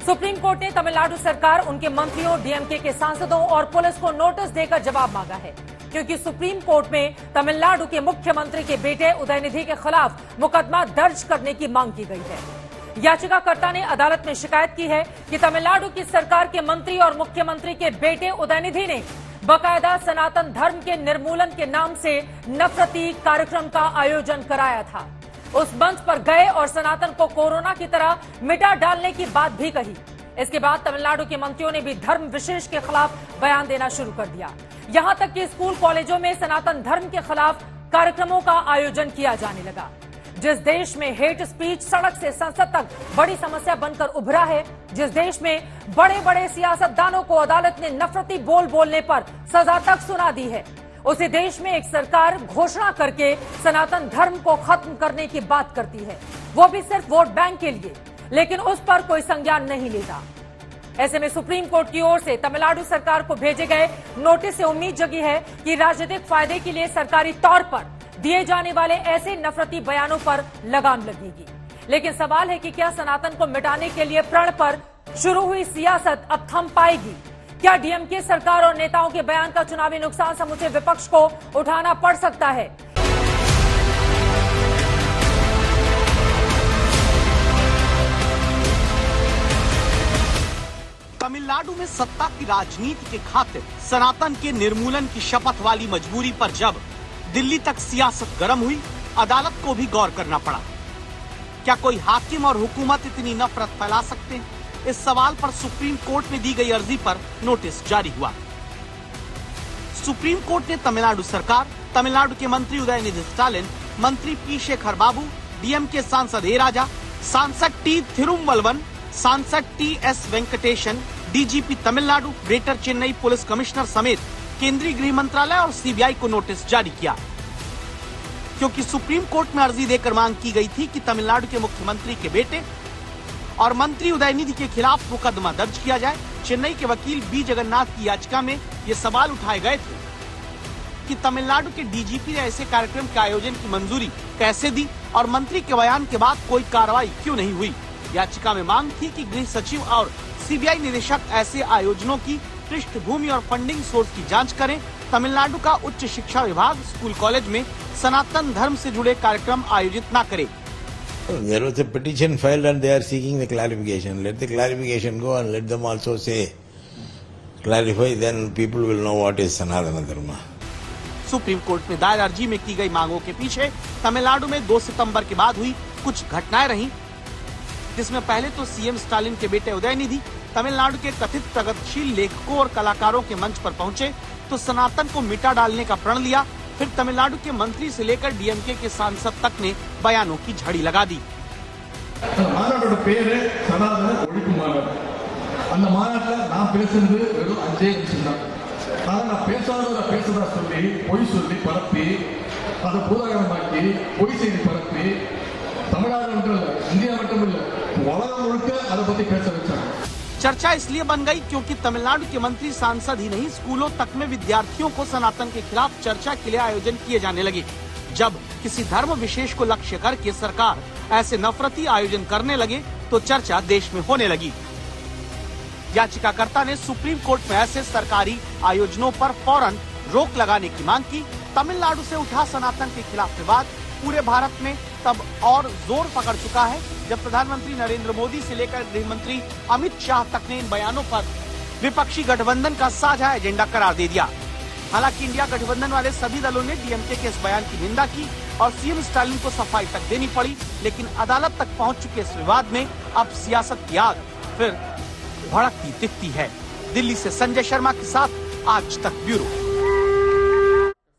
Supreme court ने तमिलनाडु सरकार, उनके मंत्रियों, डीएमके के सांसदों और पुलिस को नोटिस देकर जवाब मांगा है, क्योंकि सुप्रीम कोर्ट में तमिलनाडु के मुख्यमंत्री के बेटे उदयनिधि के खिलाफ मुकदमा दर्ज करने की मांग की गई है। याचिकाकर्ता ने अदालत में शिकायत की है कि तमिलनाडु की सरकार के मंत्री और मुख्यमंत्री के बेटे उदयनिधि ने बाकायदा सनातन धर्म के निर्मूलन के नाम से नफरती कार्यक्रम का आयोजन कराया था। उस मंच पर गए और सनातन को कोरोना की तरह मिटा डालने की बात भी कही। इसके बाद तमिलनाडु के मंत्रियों ने भी धर्म विशेष के खिलाफ बयान देना शुरू कर दिया। यहां तक कि स्कूल कॉलेजों में सनातन धर्म के खिलाफ कार्यक्रमों का आयोजन किया जाने लगा। जिस देश में हेट स्पीच सड़क से संसद तक बड़ी समस्या बनकर उभरा है, जिस देश में बड़े बड़े सियासतदानों को अदालत ने नफरती बोल बोलने पर सजा तक सुना दी है, उसी देश में एक सरकार घोषणा करके सनातन धर्म को खत्म करने की बात करती है, वो भी सिर्फ वोट बैंक के लिए, लेकिन उस पर कोई संज्ञान नहीं लेता। ऐसे में सुप्रीम कोर्ट की ओर से तमिलनाडु सरकार को भेजे गए नोटिस से उम्मीद जगी है कि राजनीतिक फायदे के लिए सरकारी तौर पर दिए जाने वाले ऐसे नफरती बयानों पर लगाम लगेगी। लेकिन सवाल है कि क्या सनातन को मिटाने के लिए प्रण पर शुरू हुई सियासत अब थम पाएगी? क्या डीएमके सरकार और नेताओं के बयान का चुनावी नुकसान समूचे विपक्ष को उठाना पड़ सकता है? तमिलनाडु में सत्ता की राजनीति के खातिर सनातन के निर्मूलन की शपथ वाली मजबूरी पर जब दिल्ली तक सियासत गर्म हुई, अदालत को भी गौर करना पड़ा। क्या कोई हाकिम और हुकूमत इतनी नफरत फैला सकते हैं? इस सवाल पर सुप्रीम कोर्ट में दी गई अर्जी पर नोटिस जारी हुआ। सुप्रीम कोर्ट ने तमिलनाडु सरकार, तमिलनाडु के मंत्री उदयनिधि स्टालिन, मंत्री पी शेखर बाबू, डीएमके सांसद ए राजा, सांसद टी थिरुवल्लुवर, सांसद T S Venkatesan, DGP Tamil Nadu, greater Chennai police commissioner समेत केंद्रीय गृह मंत्रालय और सीबीआई को नोटिस जारी किया, क्योंकि सुप्रीम कोर्ट में अर्जी देकर मांग की गई थी कि तमिलनाडु के मुख्यमंत्री के बेटे और मंत्री उदयनिधि के खिलाफ मुकदमा दर्ज किया जाए। चेन्नई के वकील बी जगन्नाथ की याचिका में ये सवाल उठाए गए थे कि तमिलनाडु के डीजीपी ने ऐसे कार्यक्रम के आयोजन की मंजूरी कैसे दी और मंत्री के बयान के बाद कोई कार्रवाई क्यों नहीं हुई। याचिका में मांग थी कि गृह सचिव और सीबीआई निदेशक ऐसे आयोजनों की पृष्ठभूमि और फंडिंग सोर्स की जांच करें। तमिलनाडु का उच्च शिक्षा विभाग स्कूल कॉलेज में सनातन धर्म से जुड़े कार्यक्रम आयोजित न करे। There was a petition filed and they are seeking the clarification. Let the clarification go and let them also say, clarify, then people will know what is Sanatana Dharma. Supreme court में दायर अर्जी में की गई मांगों के पीछे तमिलनाडु में 2 सितंबर के बाद हुई कुछ घटनाएं रहीं, जिसमें पहले तो सीएम स्टालिन के बेटे उदयनिधि तमिलनाडु के कथित प्रगतिशील लेखकों और कलाकारों के मंच पर पहुंचे तो सनातन को मिटा डालने का प्रण लिया। फिर तमिलनाडु के मंत्री से लेकर डीएमके के सांसद तक ने बयानों की झड़ी लगा दी। चर्चा इसलिए बन गई क्योंकि तमिलनाडु के मंत्री सांसद ही नहीं, स्कूलों तक में विद्यार्थियों को सनातन के खिलाफ चर्चा के लिए आयोजन किए जाने लगे। जब किसी धर्म विशेष को लक्ष्य करके सरकार ऐसे नफरती आयोजन करने लगे तो चर्चा देश में होने लगी। याचिकाकर्ता ने सुप्रीम कोर्ट में ऐसे सरकारी आयोजनों पर फौरन रोक लगाने की मांग की। तमिलनाडु से उठा सनातन के खिलाफ विवाद पूरे भारत में तब और जोर पकड़ चुका है जब प्रधानमंत्री नरेंद्र मोदी से लेकर गृह मंत्री अमित शाह तक ने इन बयानों पर विपक्षी गठबंधन का साझा एजेंडा करार दे दिया। हालांकि इंडिया गठबंधन वाले सभी दलों ने डीएमके के इस बयान की निंदा की और सीएम स्टालिन को सफाई तक देनी पड़ी, लेकिन अदालत तक पहुंच चुके इस विवाद में अब सियासत की आग फिर भड़कती दिखती है। दिल्ली से संजय शर्मा के साथ आज तक ब्यूरो।